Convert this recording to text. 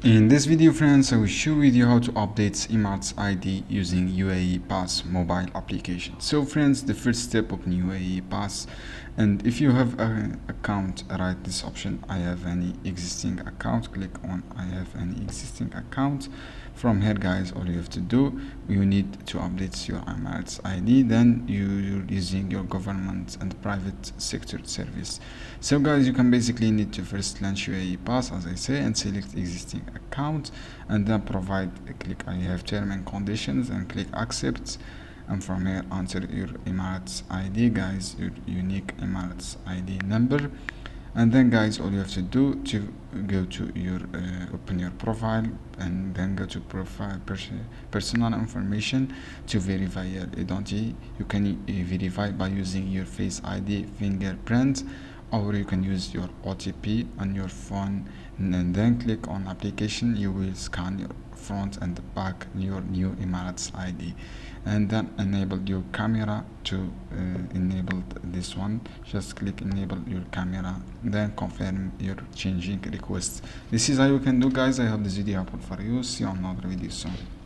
In this video, friends, I will show you how to update Emirates ID using UAE Pass mobile application. So friends, the first step of UAE Pass, and if you have an account, write this option, I have any existing account. Click on I have any existing account. From here, guys, all you have to do, you need to update your Emirates ID, then you're using your government and private sector service. So guys, you can basically need to first launch UAE Pass, as I say, and select existing account, and then click I have term and conditions and click accept, and from here enter your Emirates ID, guys, your unique Emirates ID number. And then guys, all you have to do to go to your open your profile, and then go to profile personal information to verify your identity. You can verify by using your face ID, fingerprint, or you can use your OTP on your phone, and then click on application. You will scan your front and back your new Emirates ID, and then enable your camera. To enable this one, just click enable your camera, then confirm your changing request. This is how you can do, guys. I hope this video helpful for you. See you on another video soon.